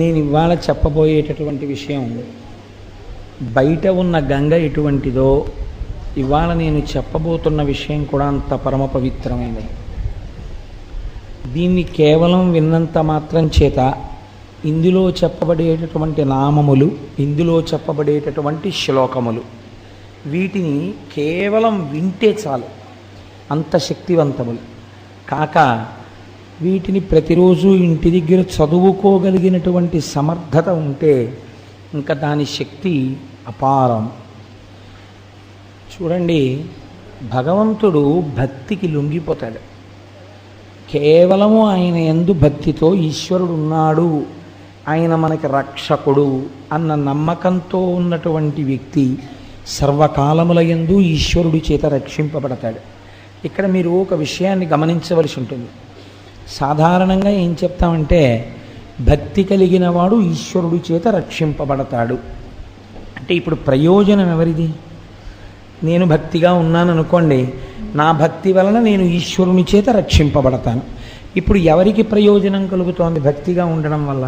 నేను ఇవాళ చెప్పబోయేటటువంటి విషయం బయట ఉన్న గంగ ఎటువంటిదో ఇవాళ నేను చెప్పబోతున్న విషయం కూడా అంత పరమ పవిత్రమైనది. దీన్ని కేవలం విన్నంత మాత్రం చేత ఇందులో చెప్పబడేటటువంటి నామములు, ఇందులో చెప్పబడేటటువంటి శ్లోకములు, వీటిని కేవలం వింటే చాలు, అంత శక్తివంతములు కాక వీటిని ప్రతిరోజు ఇంటి దగ్గర చదువుకోగలిగినటువంటి సమర్థత ఉంటే ఇంకా దాని శక్తి అపారం. చూడండి, భగవంతుడు భక్తికి లొంగిపోతాడు. కేవలము ఆయన యందు భక్తితో ఈశ్వరుడు ఉన్నాడు, ఆయన మనకి రక్షకుడు అన్న నమ్మకంతో ఉన్నటువంటి వ్యక్తి సర్వకాలముల యందు ఈశ్వరుడి చేత రక్షింపబడతాడు. ఇక్కడ మీరు ఒక విషయాన్ని గమనించవలసి ఉంటుంది. సాధారణంగా ఏం చెప్తామంటే భక్తి కలిగిన వాడు ఈశ్వరుడి చేత రక్షింపబడతాడు అంటే ఇప్పుడు ప్రయోజనం ఎవరిది? నేను భక్తిగా ఉన్నాను అనుకోండి, నా భక్తి వలన నేను ఈశ్వరుని చేత రక్షింపబడతాను. ఇప్పుడు ఎవరికి ప్రయోజనం కలుగుతోంది భక్తిగా ఉండడం వల్ల?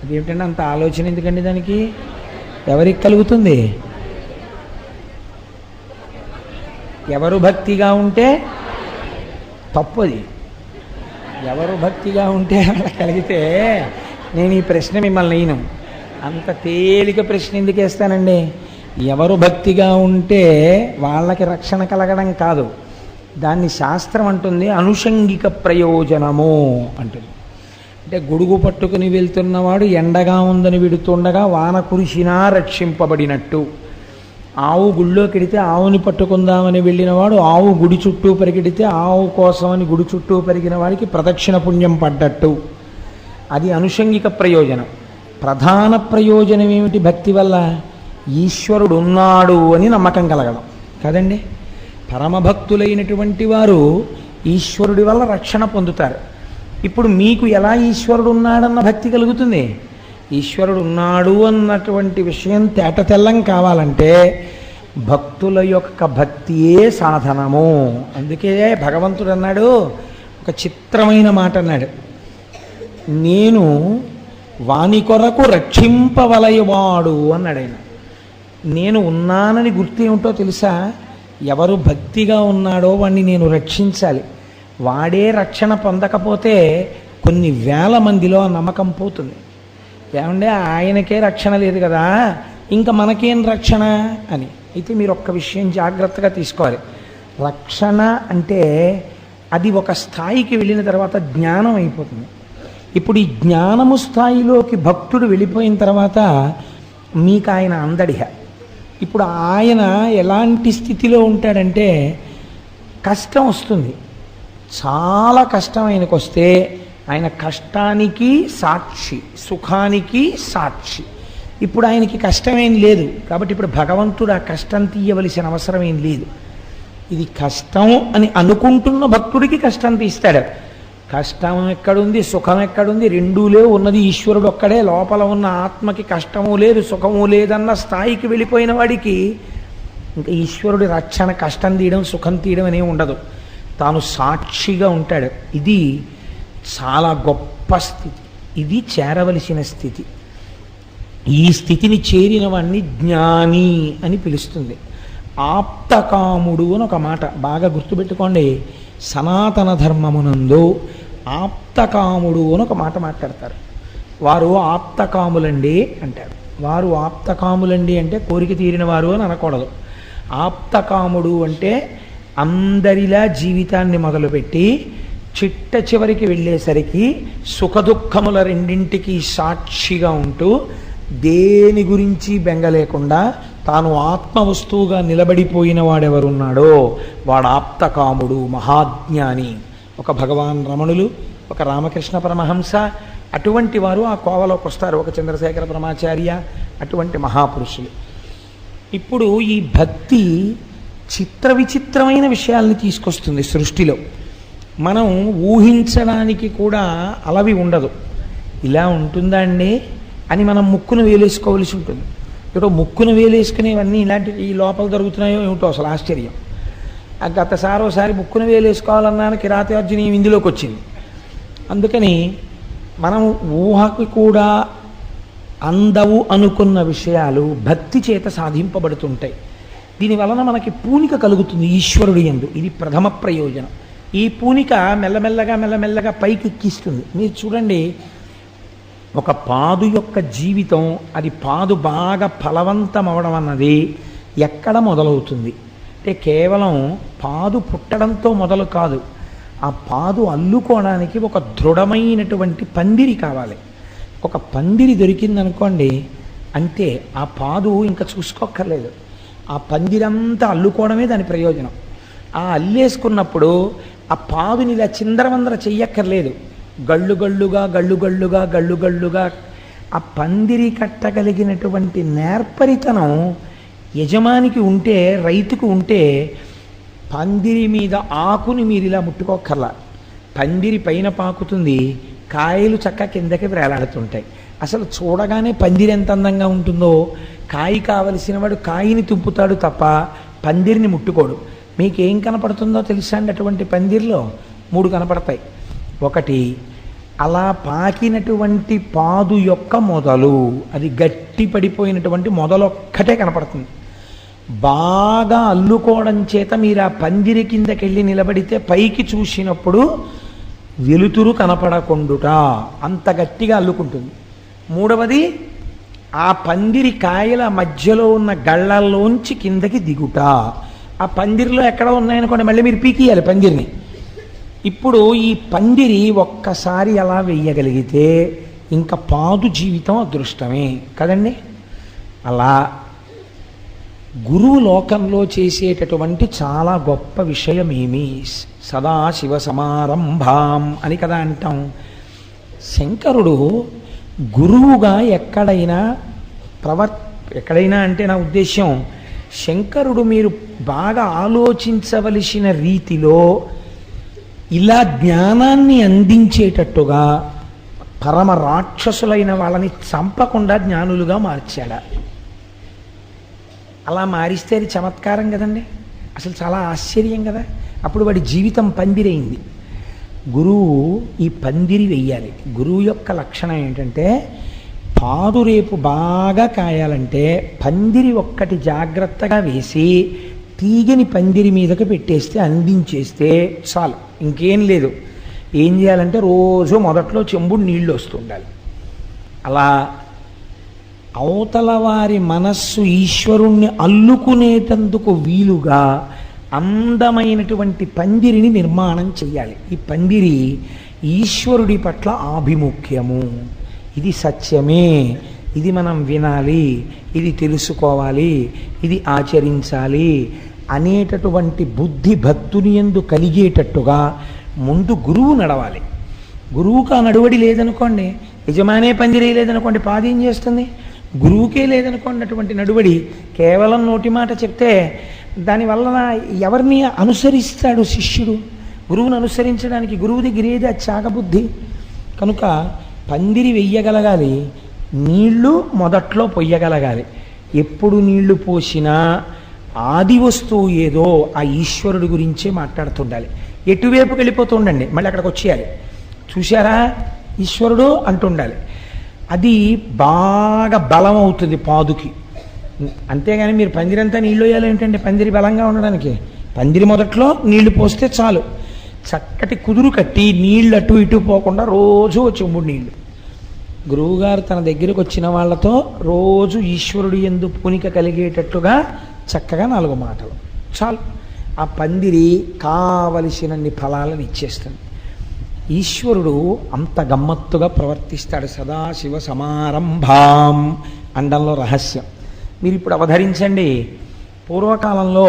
అదేమిటంటే అంత ఆలోచన ఎందుకండి దానికి? ఎవరికి కలుగుతుంది? ఎవరు భక్తిగా ఉంటే తప్పు. అది ఎవరు భక్తిగా ఉంటే కలిగితే నేను ఈ ప్రశ్న మిమ్మల్ని నేను అంత తేలిక ప్రశ్న ఎందుకు వేస్తానండి? ఎవరు భక్తిగా ఉంటే వాళ్ళకి రక్షణ కలగడం కాదు, దాన్ని శాస్త్రం అంటుంది అనుషంగిక ప్రయోజనము అంటుంది. అంటే గొడుగు పట్టుకుని వెళ్తున్నవాడు ఎండగా ఉందని విడుతుండగా వాన కురిసినా రక్షింపబడినట్టు, ఆవు గుళ్ళోకి వెడితే ఆవుని పట్టుకుందామని వెళ్ళినవాడు ఆవు గుడి చుట్టూ పరిగెడితే ఆవు కోసమని గుడి చుట్టూ పరిగిన వాడికి ప్రదక్షిణ పుణ్యం పడ్డట్టు. అది అనుషంగిక ప్రయోజనం. ప్రధాన ప్రయోజనం ఏమిటి భక్తి వల్ల? ఈశ్వరుడు ఉన్నాడు అని నమ్మకం కలగడం కదండి. పరమభక్తులైనటువంటి వారు ఈశ్వరుడి వల్ల రక్షణ పొందుతారు. ఇప్పుడు మీకు ఎలా ఈశ్వరుడు ఉన్నాడన్న భక్తి కలుగుతుంది? ఈశ్వరుడు ఉన్నాడు అన్నటువంటి విషయం తేట తెల్లం కావాలంటే భక్తుల యొక్క భక్తియే సాధనము. అందుకే భగవంతుడు అన్నాడు, ఒక చిత్రమైన మాట అన్నాడు, నేను వాని కొరకు రక్షింపవలయవాడు అన్నాడు ఆయన. నేను ఉన్నానని గుర్తు ఏమిటో తెలుసా? ఎవరు భక్తిగా ఉన్నాడో వాడిని నేను రక్షించాలి. వాడే రక్షణ పొందకపోతే కొన్ని వేల మందిలో నమ్మకం పోతుంది. ఏమంటే ఆయనకే రక్షణ లేదు కదా, ఇంకా మనకేం రక్షణ అని. అయితే మీరు ఒక్క విషయం జాగ్రత్తగా తీసుకోవాలి. రక్షణ అంటే అది ఒక స్థాయికి వెళ్ళిన తర్వాత జ్ఞానం అయిపోతుంది. ఇప్పుడు ఈ జ్ఞానము స్థాయిలోకి భక్తుడు వెళ్ళిపోయిన తర్వాత మీకు ఆయన అందడిహ. ఇప్పుడు ఆయన ఎలాంటి స్థితిలో ఉంటాడంటే కష్టం వస్తుంది, చాలా కష్టం ఆయనకు వస్తే ఆయన కష్టానికి సాక్షి, సుఖానికి సాక్షి. ఇప్పుడు ఆయనకి కష్టమేం లేదు కాబట్టి ఇప్పుడు భగవంతుడు ఆ కష్టం తీయవలసిన అవసరం ఏం లేదు. ఇది కష్టం అని అనుకుంటున్న భక్తుడికి కష్టం తీస్తాడు. కష్టం ఎక్కడుంది, సుఖం ఎక్కడుంది? రెండూ లేవు, ఉన్నది ఈశ్వరుడు ఒక్కడే. లోపల ఉన్న ఆత్మకి కష్టము లేదు సుఖము లేదన్న స్థాయికి వెళ్ళిపోయిన వాడికి ఇంకా ఈశ్వరుడి రక్షణ కష్టం తీయడం సుఖం తీయడం అనేవి ఉండదు, తాను సాక్షిగా ఉంటాడు. ఇది చాలా గొప్ప స్థితి, ఇది చేరవలసిన స్థితి. ఈ స్థితిని చేరిన వాడిని జ్ఞాని అని పిలుస్తుంది. ఆప్తకాముడు అని ఒక మాట బాగా గుర్తుపెట్టుకోండి. సనాతన ధర్మమునందు ఆప్తకాముడు అని ఒక మాట మాట్లాడతారు. వారు ఆప్తకాములండి అంటారు. వారు ఆప్తకాములండి అంటే కోరిక తీరిన వారు అని అనకూడదు. ఆప్తకాముడు అంటే అందరిలా జీవితాన్ని మొదలుపెట్టి చిట్ట చివరికి వెళ్ళేసరికి సుఖదుఖముల రెండింటికి సాక్షిగా ఉంటూ దేని గురించి బెంగ లేకుండా తాను ఆత్మ వస్తువుగా నిలబడిపోయిన వాడెవరున్నాడో వాడు ఆప్తకాముడు, మహాజ్ఞాని. ఒక భగవాన్ రమణులు, ఒక రామకృష్ణ పరమహంస, అటువంటి వారు ఆ కోవలోకి వస్తారు. ఒక చంద్రశేఖర పరమాచార్య, అటువంటి మహాపురుషులు. ఇప్పుడు ఈ భక్తి చిత్ర విచిత్రమైన విషయాల్ని తీసుకొస్తుంది సృష్టిలో. మనం ఊహించడానికి కూడా అలవి ఉండదు. ఇలా ఉంటుందా అండి అని మనం ముక్కును వేలేసుకోవలసి ఉంటుంది. ఏదో ముక్కును వేలేసుకునేవన్నీ ఇలాంటి ఈ లోపల జరుగుతున్నాయో ఏమిటో అసలు ఆశ్చర్యం. గతసారోసారి ముక్కును వేలేసుకోవాలన్నాను, కిరాతార్జుని ఇందులోకి వచ్చింది. అందుకని మనం ఊహకు కూడా అందవు అనుకున్న విషయాలు భక్తి చేత సాధింపబడుతుంటాయి. దీని వలన మనకి పూనిక కలుగుతుంది ఈశ్వరుడి యందు. ఇది ప్రథమ ప్రయోజనం. ఈ పూనిక మెల్లమెల్లగా పైకి ఎక్కిస్తుంది. మీరు చూడండి, ఒక పాదు యొక్క జీవితం, అది పాదు బాగా ఫలవంతం అవడం అన్నది ఎక్కడ మొదలవుతుంది అంటే కేవలం పాదు పుట్టడంతో మొదలు కాదు. ఆ పాదు అల్లుకోవడానికి ఒక దృఢమైనటువంటి పందిరి కావాలి. ఒక పందిరి దొరికిందనుకోండి, అంతే, ఆ పాదు ఇంకా చూసుకోక్కర్లేదు. ఆ పందిరంతా అల్లుకోవడమే దాని ప్రయోజనం. ఆ అల్లేసుకున్నప్పుడు ఆ పాదుని ఇలా చిందరవందర చెయ్యక్కర్లేదు. గళ్ళుగళ్ళుగా ఆ పందిరి కట్టగలిగినటువంటి నేర్పరితనం యజమానికి ఉంటే, రైతుకు ఉంటే, పందిరి మీద ఆకుని మీరు ఇలా ముట్టుకోక్కర్లా. పందిరి పైన పాకుతుంది, కాయలు చక్క కిందకి వేలాడుతుంటాయి. అసలు చూడగానే పందిరి ఎంత అందంగా ఉంటుందో, కాయ కావలసిన వాడు కాయని తుంపుతాడు తప్ప పందిరిని ముట్టుకోడు. మీకేం కనపడుతుందో తెలుసా అండి? అటువంటి పందిరిలో 3 కనపడతాయి. ఒకటి, అలా పాకినటువంటి పాదు యొక్క మొదలు, అది గట్టి పడిపోయినటువంటి మొదలొక్కటే కనపడుతుంది. బాగా అల్లుకోవడం చేత మీరు ఆ పందిరి కిందకెళ్ళి నిలబడితే పైకి చూసినప్పుడు వెలుతురు కనపడకుండుట, అంత గట్టిగా అల్లుకుంటుంది. మూడవది, ఆ పందిరి కాయల మధ్యలో ఉన్న గళ్ళల్లోంచి కిందకి దిగుట. ఆ పందిరిలో ఎక్కడ ఉన్నాయనుకోండి, మళ్ళీ మీరు పీకియాలి పందిరిని. ఇప్పుడు ఈ పందిరి ఒక్కసారి అలా వెయ్యగలిగితే ఇంకా పాదు జీవితం అదృష్టమే కదండి. అలా గురువు లోకంలో చేసేటటువంటి చాలా గొప్ప విషయం ఏమి, సదాశివ సమారంభాం అని కదా అంటాం. శంకరుడు గురువుగా ఎక్కడైనా అంటే నా ఉద్దేశ్యం, శంకరుడు మీరు బాగా ఆలోచించవలసిన రీతిలో ఇలా జ్ఞానాన్ని అందించేటట్టుగా పరమ రాక్షసులైన వాళ్ళని చంపకుండా జ్ఞానులుగా మార్చాడా? అలా మారిస్తే అది చమత్కారం కదండి, అసలు చాలా ఆశ్చర్యం కదా. అప్పుడు వాడి జీవితం పందిరైంది. గురువు ఈ పందిరి వెయ్యాలి. గురువు యొక్క లక్షణం ఏంటంటే, పాదు రేపు బాగా కాయాలంటే పందిరి ఒక్కటి జాగ్రత్తగా వేసి తీగని పందిరి మీదకి పెట్టేస్తే, అందించేస్తే చాలు, ఇంకేం లేదు. ఏం చేయాలంటే రోజు మొదట్లో చెంబుడు నీళ్ళు వస్తుండాలి. అలా అవతల వారి మనస్సు ఈశ్వరుణ్ణి అల్లుకునేటందుకు వీలుగా అందమైనటువంటి పందిరిని నిర్మాణం చెయ్యాలి. ఈ పందిరి ఈశ్వరుడి పట్ల ఆభిముఖ్యము, ఇది సత్యమే, ఇది మనం వినాలి, ఇది తెలుసుకోవాలి, ఇది ఆచరించాలి అనేటటువంటి బుద్ధి భక్తుని యందు కలిగేటట్టుగా ముందు గురువు నడవాలి. గురువుకు ఆ నడువడి లేదనుకోండి, యజమానే పందిరే లేదనుకోండి, పాది ఏం చేస్తుంది? గురువుకే లేదనుకోండి అటువంటి నడువడి. కేవలం నోటి మాట చెప్తే దానివల్ల ఎవరిని అనుసరిస్తాడు శిష్యుడు? గురువును అనుసరించడానికి గురువు దగ్గర ఏది? త్యాగబుద్ధి. కనుక పందిరి వెయ్యగలగాలి, నీళ్లు మొదట్లో పొయ్యగలగాలి. ఎప్పుడు నీళ్లు పోసినా ఆది వస్తువు ఏదో ఆ ఈశ్వరుడి గురించే మాట్లాడుతుండాలి. ఎటువైపుకి వెళ్ళిపోతుండండి, మళ్ళీ అక్కడికి వచ్చేయాలి. చూశారా ఈశ్వరుడు అంటుండాలి. అది బాగా బలం అవుతుంది పాదుకి. అంతేగాని మీరు పందిరంతా నీళ్ళు వేయాలి ఏంటంటే, పందిరి బలంగా ఉండడానికి పందిరి మొదట్లో నీళ్లు పోస్తే చాలు. చక్కటి కుదురు కట్టి నీళ్ళు అటు ఇటు పోకుండా రోజు చెంబుడు నీళ్ళు. గురువుగారు తన దగ్గరకు వచ్చిన వాళ్ళతో రోజు ఈశ్వరుడు యందు పూనిక కలిగేటట్టుగా చక్కగా 4 మాటలు చాలు. ఆ పందిరి కావలసినన్ని ఫలాలను ఇచ్చేస్తుంది. ఈశ్వరుడు అంత గమ్మత్తుగా ప్రవర్తిస్తాడు. సదాశివ సమారంభాం అండంలో రహస్యం. మీరు ఇప్పుడు అవధరించండి. పూర్వకాలంలో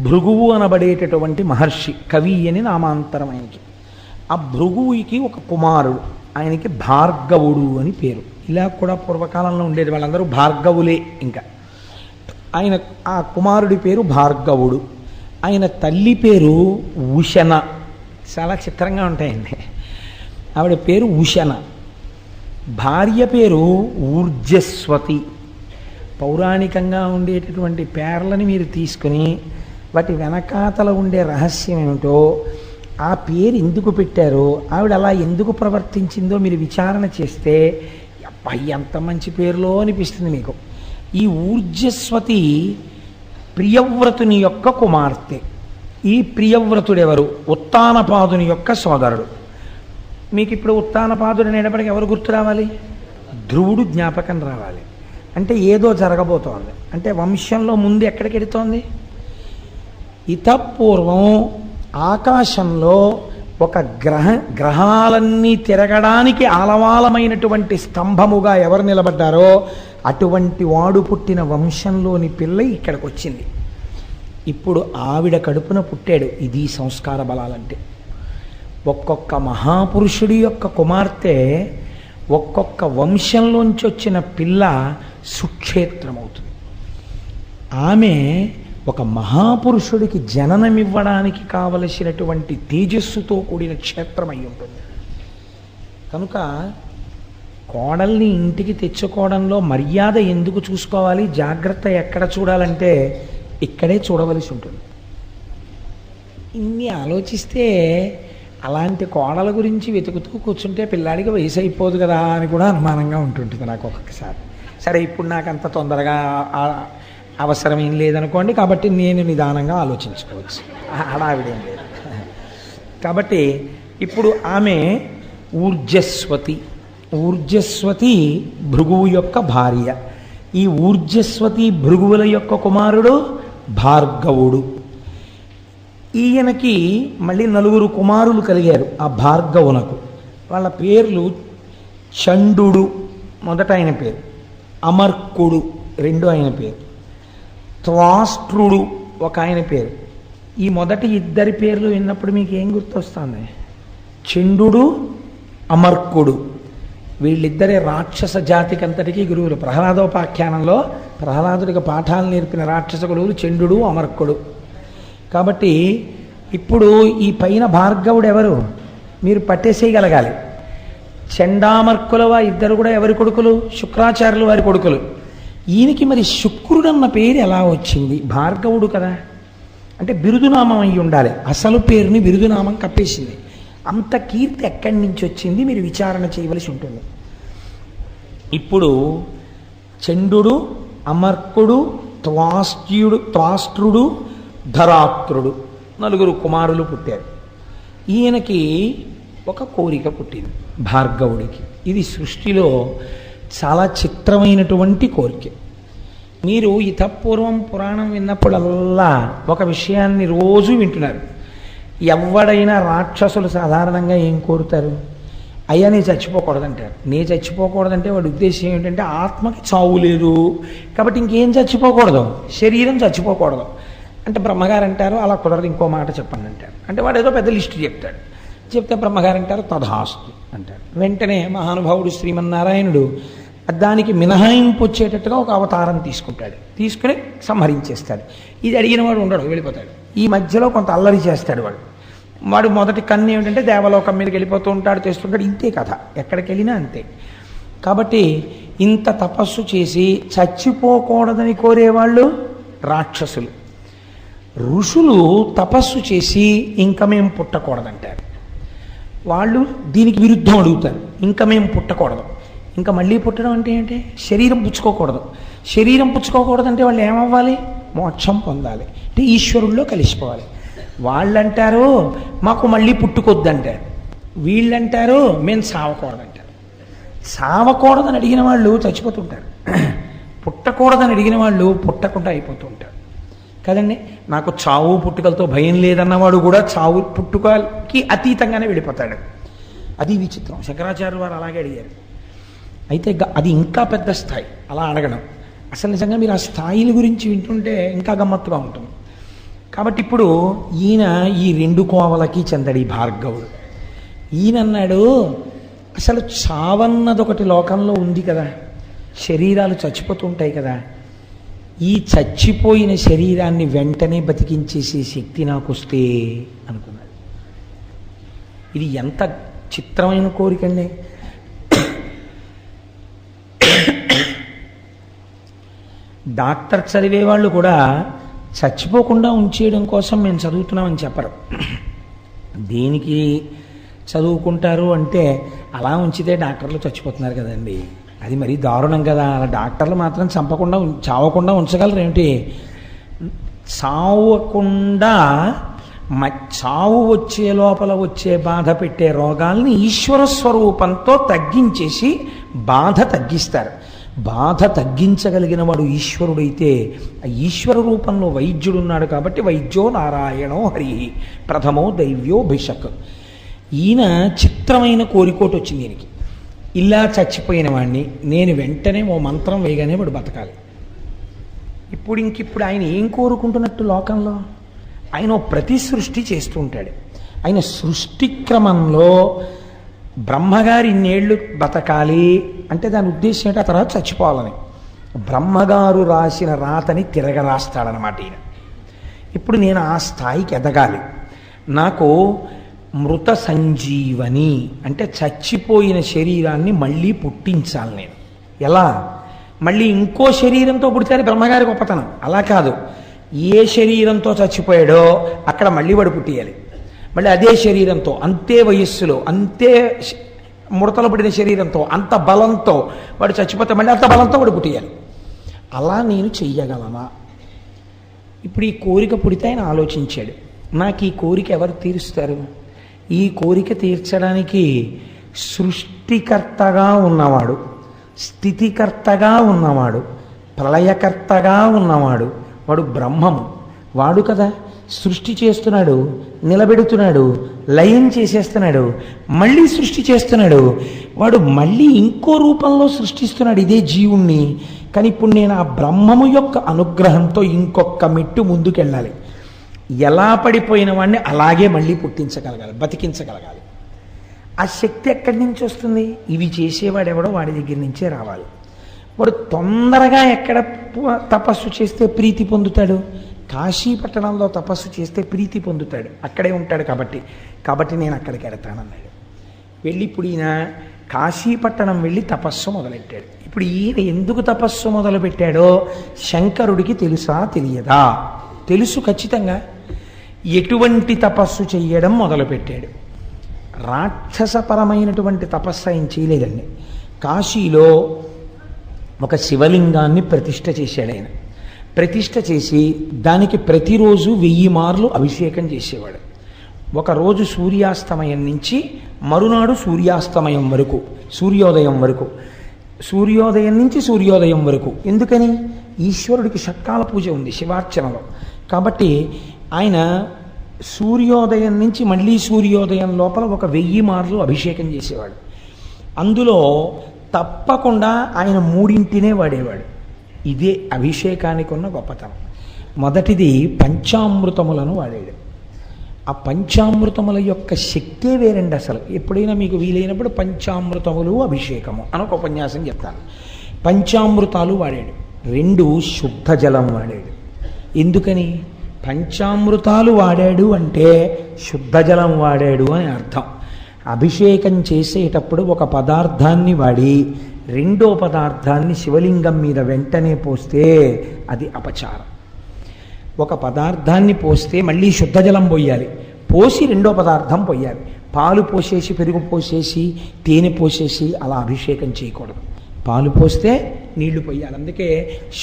భృగువు అనబడేటటువంటి మహర్షి, కవి అని నామాంతరం ఆయనకి. ఆ భృగువుకి ఒక కుమారుడు, ఆయనకి భార్గవుడు అని పేరు. ఇలా కూడా పూర్వకాలంలో ఉండేది, వాళ్ళందరూ భార్గవులే. ఇంకా ఆయన ఆ కుమారుడి పేరు భార్గవుడు. ఆయన తల్లి పేరు ఉషన. చాలా చిత్రంగా ఉంటాయండి. ఆవిడ పేరు ఉషన. భార్య పేరు ఊర్జస్వతి. పౌరాణికంగా ఉండేటటువంటి పేర్లని మీరు తీసుకుని వాటి వెనకాతల ఉండే రహస్యం ఏమిటో ఆ పేరు ఎందుకు పెట్టారో, ఆవిడ అలా ఎందుకు ప్రవర్తించిందో మీరు విచారణ చేస్తే అబ్బాయి ఎంత మంచి పేరులో అనిపిస్తుంది మీకు. ఈ ఊర్జస్వతి ప్రియవ్రతుని యొక్క కుమార్తె. ఈ ప్రియవ్రతుడెవరు? ఉత్తానపాదుని యొక్క సోదరుడు. మీకు ఇప్పుడు ఉత్తానపాదుడు అనేటప్పటికి ఎవరు గుర్తు రావాలి? ధ్రువుడు జ్ఞాపకం రావాలి. అంటే ఏదో జరగబోతోంది. అంటే వంశంలో ముందు ఎక్కడికి వెడుతోంది? ఇతపూర్వం ఆకాశంలో ఒక గ్రహాలన్నీ తిరగడానికి ఆలవాలమైనటువంటి స్తంభముగా ఎవరు నిలబడ్డారో అటువంటి వాడు పుట్టిన వంశంలోని పిల్ల ఇక్కడికి వచ్చింది. ఇప్పుడు ఆవిడ కడుపున పుట్టాడు. ఇది సంస్కార బలాలంటే. ఒక్కొక్క మహాపురుషుడి యొక్క కుమార్తె, ఒక్కొక్క వంశంలోంచి వచ్చిన పిల్ల సుక్షేత్రమవుతుంది. ఆమె ఒక మహాపురుషుడికి జననమివ్వడానికి కావలసినటువంటి తేజస్సుతో కూడిన క్షేత్రం అయి ఉంటుంది. కనుక కోడల్ని ఇంటికి తెచ్చుకోవడంలో మర్యాద ఎందుకు చూసుకోవాలి, జాగ్రత్త ఎక్కడ చూడాలంటే ఇక్కడే చూడవలసి ఉంటుంది. ఇన్ని ఆలోచిస్తే అలాంటి కోడల గురించి వెతుకుతూ కూర్చుంటే పిల్లాడికి వయసు అయిపోదు కదా అని కూడా అనుమానంగా ఉంటుంటుంది నాకు ఒక్కొక్కసారి. సరే, ఇప్పుడు నాకు అంత తొందరగా అవసరం ఏం లేదనుకోండి, కాబట్టి నేను నిదానంగా ఆలోచించుకోవచ్చు, హడావిడేం లేదు. కాబట్టి ఇప్పుడు ఆమె ఊర్జస్వతి. ఊర్జస్వతి భృగువు యొక్క భార్య. ఈ ఊర్జస్వతి భృగువుల యొక్క కుమారుడు భార్గవుడు. ఈయనకి మళ్ళీ 4 కుమారులు కలిగారు ఆ భార్గవునకు. వాళ్ళ పేర్లు చండు మొదట ఆయన పేరు, అమర్కుడు రెండో ఆయన పేరు, త్వాష్ట్రుడు ఒక ఆయన పేరు. ఈ మొదటి ఇద్దరి పేర్లు విన్నప్పుడు మీకు ఏం గుర్తొస్తుంది? చండు, అమర్కుడు. వీళ్ళిద్దరే రాక్షస జాతికి అంతటికీ గురువులు. ప్రహ్లాదోపాఖ్యానంలో ప్రహ్లాదుడికి పాఠాలు నేర్పిన రాక్షస గురువులు చండు, అమర్కుడు. కాబట్టి ఇప్పుడు ఈ పైన భార్గవుడు ఎవరు మీరు పట్టేసేయగలగాలి. చండామర్కుల ఇద్దరు కూడా ఎవరి కొడుకులు? శుక్రాచార్యులు వారి కొడుకులు. ఈయనకి మరి శుక్రుడు అన్న పేరు ఎలా వచ్చింది? భార్గవుడు కదా, అంటే బిరుదునామం అయి ఉండాలి. అసలు పేరుని బిరుదునామం కప్పేసింది. అంత కీర్తి ఎక్కడి నుంచి వచ్చింది మీరు విచారణ చేయవలసి ఉంటుంది. ఇప్పుడు చండు, అమర్కుడు, త్వాష్ట్రుడు, ధరాత్రుడు 4 కుమారులు పుట్టారు. ఈయనకి ఒక కోరిక పుట్టింది భార్గవుడికి. ఇది సృష్టిలో చాలా చిత్రమైనటువంటి కోరిక. మీరు ఇతపూర్వం పురాణం విన్నప్పుడల్లా ఒక విషయాన్ని రోజు వింటున్నారు. ఎవడైనా రాక్షసులు సాధారణంగా ఏం కోరుతారు? అయ్యా నీ చచ్చిపోకూడదంటారు. నీ చచ్చిపోకూడదంటే వాడి ఉద్దేశం ఏమిటంటే ఆత్మకి చావు లేదు కాబట్టి ఇంకేం చచ్చిపోకూడదు, శరీరం చచ్చిపోకూడదు అంటే బ్రహ్మగారు అంటారు అలా కుదరదు, ఇంకో మాట చెప్పండి అంటారు. అంటే వాడు ఏదో పెద్ద లిస్టు చెప్తాడు. చెప్తే బ్రహ్మగారు అంటారు తథాస్తు అంటారు. వెంటనే మహానుభావుడు శ్రీమన్నారాయణుడు దానికి మినహాయింపు వచ్చేటట్టుగా ఒక అవతారం తీసుకుంటాడు. తీసుకుని సంహరించేస్తాడు. ఇది అడిగిన వాడు ఉండడు, వెళ్ళిపోతాడు. ఈ మధ్యలో కొంత అల్లరి చేస్తాడు వాడు మొదటి కన్ను ఏమిటంటే దేవలోకం మీదకి వెళ్ళిపోతూ ఉంటాడు, తెస్తుంటాడు. ఇంతే కథ, ఎక్కడికి వెళ్ళినా అంతే. కాబట్టి ఇంత తపస్సు చేసి చచ్చిపోకూడదని కోరేవాళ్ళు రాక్షసులు. ఋషులు తపస్సు చేసి ఇంకా మేము పుట్టకూడదంటారు. వాళ్ళు దీనికి విరుద్ధం అడుగుతారు, ఇంకా మేము పుట్టకూడదు. ఇంకా మళ్ళీ పుట్టడం అంటే ఏంటి? శరీరం పుచ్చుకోకూడదు. శరీరం పుచ్చుకోకూడదంటే వాళ్ళు ఏమవ్వాలి? మోక్షం పొందాలి, అంటే ఈశ్వరుల్లో కలిసిపోవాలి. వాళ్ళంటారు మాకు మళ్ళీ పుట్టుకొద్దంటారు. వీళ్ళంటారు మేము సావకూడదంటారు. సావకూడదని అడిగిన వాళ్ళు చచ్చిపోతుంటారు, పుట్టకూడదని అడిగిన వాళ్ళు పుట్టకుండా అయిపోతూ ఉంటారు కదండి. నాకు చావు పుట్టుకలతో భయం లేదన్నవాడు కూడా చావు పుట్టుకకి అతీతంగానే వెళ్ళిపోతాడు. అది విచిత్రం. శంకరాచార్యులు వారు అలాగే అడిగారు. అయితే అది ఇంకా పెద్ద స్థాయి అలా అడగడం. అసలు నిజంగా మీరు ఆ స్థాయిల గురించి వింటుంటే ఇంకా గమ్మత్తుగా ఉంటుంది. కాబట్టి ఇప్పుడు ఈయన ఈ 2 కోవలకి చెందడి భార్గవుడు. ఈయన అన్నాడు అసలు చావన్నదొకటి లోకంలో ఉంది కదా, శరీరాలు చచ్చిపోతుంటాయి కదా, ఈ చచ్చిపోయిన శరీరాన్ని వెంటనే బతికించేసే శక్తి నాకు వస్తే అనుకున్నాడు. ఇది ఎంత చిత్రమైన కోరికండి. డాక్టర్ చదివే వాళ్ళు కూడా చచ్చిపోకుండా ఉంచేయడం కోసం మేము చదువుతున్నామని చెప్పరు. దేనికి చదువుకుంటారు అంటే అలా ఉంచితే డాక్టర్లు చచ్చిపోతున్నారు కదండి, అది మరీ దారుణం కదా. అలా డాక్టర్లు మాత్రం చావకుండా ఉంచగలరు ఏమిటి? చావకుండా చావు వచ్చే లోపల వచ్చే బాధ పెట్టే రోగాల్ని ఈశ్వర స్వరూపంతో తగ్గించేసి బాధ తగ్గిస్తారు. బాధ తగ్గించగలిగిన వాడు ఈశ్వరుడైతే ఆ ఈశ్వర రూపంలో వైద్యుడున్నాడు కాబట్టి వైద్యో నారాయణో హరి ప్రథమో దైవ్యో భిషక్. ఈయన చిత్రమైన కోరికోటి వచ్చింది ఈయనకి. ఇలా చచ్చిపోయిన వాడిని నేను వెంటనే ఓ మంత్రం వేయగానే వాడు బతకాలి. ఇప్పుడు ఆయన ఏం కోరుకుంటున్నట్టు లోకంలో? ఆయన ప్రతి సృష్టి చేస్తూ ఉంటాడు. ఆయన సృష్టి క్రమంలో బ్రహ్మగారు ఇన్నేళ్ళు బతకాలి అంటే దాని ఉద్దేశం ఏంటి? ఆ తర్వాత చచ్చిపోవాలని. బ్రహ్మగారు రాసిన రాతని తిరగరాస్తాడనమాట ఈయన. ఇప్పుడు నేను ఆ స్థాయికి ఎదగాలి. నాకు మృత సంజీవని అంటే చచ్చిపోయిన శరీరాన్ని మళ్ళీ పుట్టించాలి నేను. ఎలా? మళ్ళీ ఇంకో శరీరంతో పుడితే బ్రహ్మగారి గొప్పతనం. అలా కాదు, ఏ శరీరంతో చచ్చిపోయాడో అక్కడ మళ్ళీ వాడు పుట్టియాలి. మళ్ళీ అదే శరీరంతో, అంతే వయస్సులో, అంతే ముడతలు పడిన శరీరంతో, అంత బలంతో వాడు చచ్చిపోతే మళ్ళీ అంత బలంతో వాడు పుట్టియాలి. అలా నేను చెయ్యగలనా? ఇప్పుడు ఈ కోరిక పుడితే ఆయన ఆలోచించాడు, నాకు ఈ కోరిక ఎవరు తీరుస్తారు? ఈ కోరిక తీర్చడానికి సృష్టికర్తగా ఉన్నవాడు, స్థితికర్తగా ఉన్నవాడు, ప్రళయకర్తగా ఉన్నవాడు వాడు బ్రహ్మము. వాడు కదా సృష్టి చేస్తున్నాడు, నిలబెడుతున్నాడు, లయం చేసేస్తున్నాడు, మళ్ళీ సృష్టి చేస్తున్నాడు. వాడు మళ్ళీ ఇంకో రూపంలో సృష్టిస్తున్నాడు ఇదే జీవుణ్ణి. కానీ ఇప్పుడు నేను ఆ బ్రహ్మము యొక్క అనుగ్రహంతో ఇంకొక మెట్టు ముందుకెళ్ళాలి. ఎలా పడిపోయిన వాడిని అలాగే మళ్ళీ పుట్టించగలగాలి, బతికించగలగాలి. ఆ శక్తి ఎక్కడి నుంచి వస్తుంది? ఇవి చేసేవాడెవడో వాడి దగ్గర నుంచే రావాలి. వాడు తొందరగా ఎక్కడ తపస్సు చేస్తే ప్రీతి పొందుతాడు? కాశీ పట్టణంలో తపస్సు చేస్తే ప్రీతి పొందుతాడు, అక్కడే ఉంటాడు కాబట్టి నేను అక్కడికి వెడతానన్నాడు. వెళ్ళి ఇప్పుడు ఈయన కాశీపట్టణం వెళ్ళి తపస్సు మొదలెట్టాడు. ఇప్పుడు ఈయన ఎందుకు తపస్సు మొదలుపెట్టాడో శంకరుడికి తెలుసా తెలియదా? తెలుసు ఖచ్చితంగా. ఎటువంటి తపస్సు చెయ్యడం మొదలుపెట్టాడు? రాక్షసపరమైనటువంటి తపస్సు ఆయన చేయలేదండి. కాశీలో ఒక శివలింగాన్ని ప్రతిష్ఠ చేశాడు ఆయన. ప్రతిష్ఠ చేసి దానికి ప్రతిరోజు 1000 మార్లు అభిషేకం చేసేవాడు. ఒకరోజు సూర్యాస్తమయం నుంచి మరునాడు సూర్యాస్తమయం వరకు, సూర్యోదయం వరకు, సూర్యోదయం నుంచి సూర్యోదయం వరకు. ఎందుకని? ఈశ్వరుడికి షట్కాల పూజ ఉంది శివార్చనలో. కాబట్టి ఆయన సూర్యోదయం నుంచి మళ్ళీ సూర్యోదయం లోపల ఒక 1000 మార్లు అభిషేకం చేసేవాడు. అందులో తప్పకుండా ఆయన 3 వాడేవాడు. ఇదే అభిషేకానికి ఉన్న గొప్పతనం. మొదటిది పంచామృతములను వాడాడు. ఆ పంచామృతముల యొక్క శక్తే వేరండి అసలు. ఎప్పుడైనా మీకు వీలైనప్పుడు పంచామృతములు అభిషేకము అని ఒక ఉపన్యాసం చెప్తాను. పంచామృతాలు వాడాడు. 2 శుద్ధ జలం వాడాడు. ఎందుకని? పంచామృతాలు వాడాడు అంటే శుద్ధ జలం వాడాడు అని అర్థం. అభిషేకం చేసేటప్పుడు ఒక పదార్థాన్ని వాడి రెండో పదార్థాన్ని శివలింగం మీద వెంటనే పోస్తే అది అపచారం. ఒక పదార్థాన్ని పోస్తే మళ్ళీ శుద్ధ జలం పోయాలి, పోసి రెండో పదార్థం పోయాలి. పాలు పోసేసి, పెరుగు పోసేసి, తేనె పోసేసి అలా అభిషేకం చేయకూడదు. పాలు పోస్తే నీళ్లు పోయాలి. అందుకే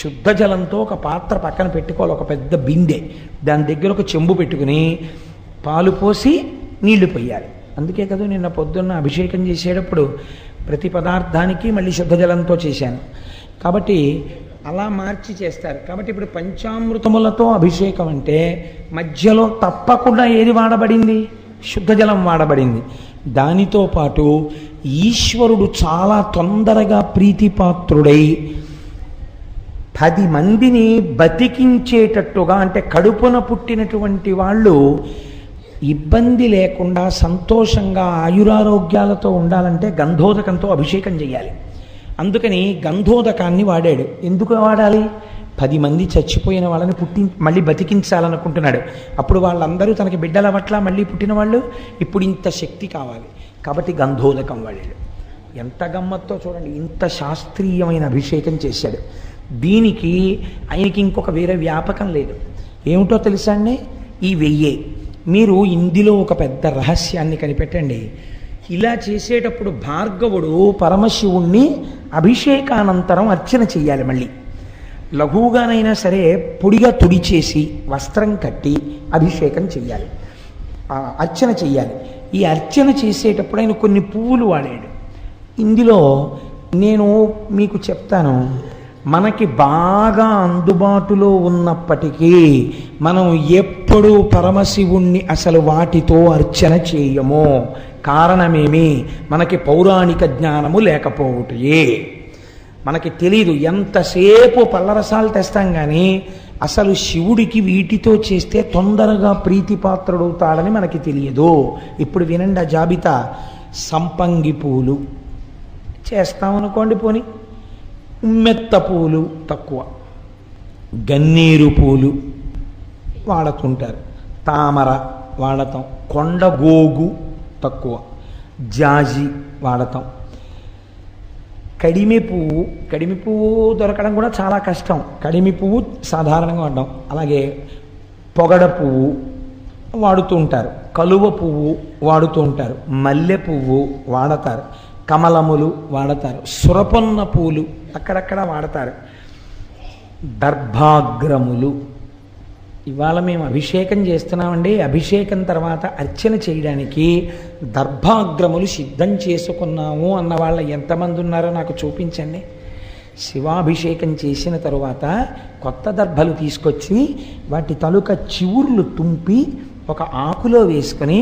శుద్ధ జలంతో ఒక పాత్ర పక్కన పెట్టుకోవాలి, ఒక పెద్ద బిందె, దాని దగ్గర ఒక చెంబు పెట్టుకుని పాలు పోసి నీళ్లు పోయాలి. అందుకే కదా నిన్న పొద్దున్న అభిషేకం చేసేటప్పుడు ప్రతి పదార్థానికి మళ్ళీ శుద్ధ జలంతో చేశాను. కాబట్టి అలా మార్చి చేస్తారు. కాబట్టి ఇప్పుడు పంచామృతములతో అభిషేకం అంటే మధ్యలో తప్పకుండా ఏది వాడబడింది? శుద్ధ జలం వాడబడింది. దానితో పాటు ఈశ్వరుడు చాలా తొందరగా ప్రీతిపాత్రుడై 10 మందిని బతికించేటట్టుగా, అంటే కడుపున పుట్టినటువంటి వాళ్ళు ఇబ్బంది లేకుండా సంతోషంగా ఆయురారోగ్యాలతో ఉండాలంటే గంధోదకంతో అభిషేకం చేయాలి. అందుకని గంధోదకాన్ని వాడాడు. ఎందుకు వాడాలి? 10 మంది చచ్చిపోయిన వాళ్ళని మళ్ళీ బతికించాలనుకుంటున్నాడు. అప్పుడు వాళ్ళందరూ తనకి బిడ్డల పట్ల మళ్ళీ పుట్టిన వాళ్ళు, ఇప్పుడు ఇంత శక్తి కావాలి కాబట్టి గంధోదకం వాడాడు. ఎంత గమ్మత్తో చూడండి, ఇంత శాస్త్రీయమైన అభిషేకం చేశాడు. దీనికి ఆయనకి ఇంకొక వేరే వ్యాపకం లేదు. ఏమిటో తెలుసా అండి? ఈ 1000 మీరు ఇందులో ఒక పెద్ద రహస్యాన్ని కనిపెట్టండి. ఇలా చేసేటప్పుడు భార్గవుడు పరమశివుణ్ణి అభిషేకానంతరం అర్చన చెయ్యాలి. మళ్ళీ లఘువుగానైనా సరే పొడిగా తుడిచేసి వస్త్రం కట్టి అభిషేకం చెయ్యాలి, అర్చన చెయ్యాలి. ఈ అర్చన చేసేటప్పుడు ఆయన కొన్ని పువ్వులు వాడాడు. ఇందులో నేను మీకు చెప్తాను, మనకి బాగా అందుబాటులో ఉన్నప్పటికీ మనం ఎప్పుడూ పరమశివుణ్ణి అసలు వాటితో అర్చన చేయము. కారణమేమి? మనకి పౌరాణిక జ్ఞానము లేకపోవటే. మనకి తెలీదు. ఎంతసేపు పళ్ళరసాలు తెస్తాం కానీ అసలు శివుడికి వీటితో చేస్తే తొందరగా ప్రీతిపాత్రుడవుతాడని మనకి తెలియదు. ఇప్పుడు వినండి ఆ జాబితా. సంపంగి పూలు చేస్తామనుకోండి, పోని ఉమ్మెత్త పూలు తక్కువ, గన్నేరు పూలు వాడుతుంటారు, తామర వాడతాం, కొండగోగు తక్కువ, జాజి వాడతాం, కడిమి పువ్వు దొరకడం కూడా చాలా కష్టం. కడిమి పువ్వు సాధారణంగా వాడడం. అలాగే పొగడ పువ్వు వాడుతూ ఉంటారు, కలువ పువ్వు వాడుతూ ఉంటారు, మల్లె పువ్వు వాడతారు, కమలములు వాడతారు, సురపొన్న పూలు అక్కడక్కడ వాడతారు, దర్భాగ్రములు. ఇవాళ మేము అభిషేకం చేస్తున్నామండి. అభిషేకం తర్వాత అర్చన చేయడానికి దర్భాగ్రములు సిద్ధం చేసుకున్నాము అన్న వాళ్ళ ఎంతమంది ఉన్నారో నాకు చూపించండి. శివాభిషేకం చేసిన తరువాత కొత్త దర్భలు తీసుకొచ్చి వాటి తలుక చివుర్లు తుంపి ఒక ఆకులో వేసుకొని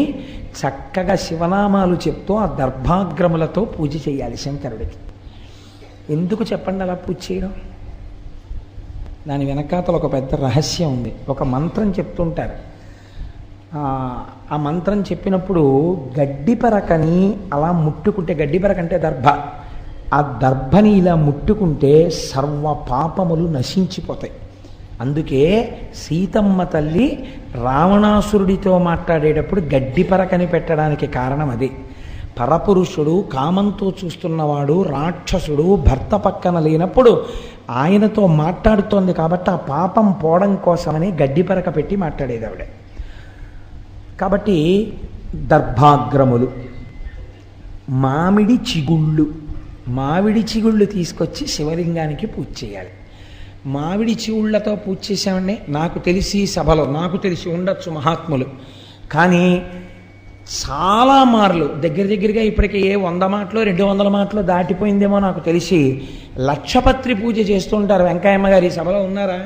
చక్కగా శివనామాలు చెప్తూ ఆ దర్భాగ్రములతో పూజ చేయాలి శంకరుడికి. ఎందుకు చెప్పండి అలా పూజ చేయడం? దాని వెనకాతల ఒక పెద్ద రహస్యం ఉంది. ఒక మంత్రం చెప్తుంటారు. ఆ మంత్రం చెప్పినప్పుడు గడ్డిపరకని అలా ముట్టుకుంటే, గడ్డిపరక అంటే దర్భ, ఆ దర్భని ఇలా ముట్టుకుంటే సర్వ పాపములు నశించిపోతాయి. అందుకే సీతమ్మ తల్లి రావణాసురుడితో మాట్లాడేటప్పుడు గడ్డిపరకని పెట్టడానికి కారణం అదే. పరపురుషుడు, కామంతో చూస్తున్నవాడు, రాక్షసుడు భర్త పక్కన లేనప్పుడు ఆయనతో మాట్లాడుతోంది కాబట్టి ఆ పాపం పోవడం కోసమని గడ్డిపరక పెట్టి మాట్లాడేది ఆవిడ. కాబట్టి దర్భాగ్రములు, మామిడి చిగుళ్ళు తీసుకొచ్చి శివలింగానికి పూజ చేయాలి. మామిడి చిగుళ్ళతో పూజ చేసామండి. నాకు తెలిసి సభలో నాకు తెలిసి ఉండొచ్చు మహాత్ములు, కానీ చాలా మార్లు దగ్గరగా ఇప్పటికే 100 మాటలో 200 మాటలో దాటిపోయిందేమో నాకు తెలిసి లక్షపత్రి పూజ చేస్తుంటారు. వెంకయ్యమ్మ గారి సభలో ఉన్నారా?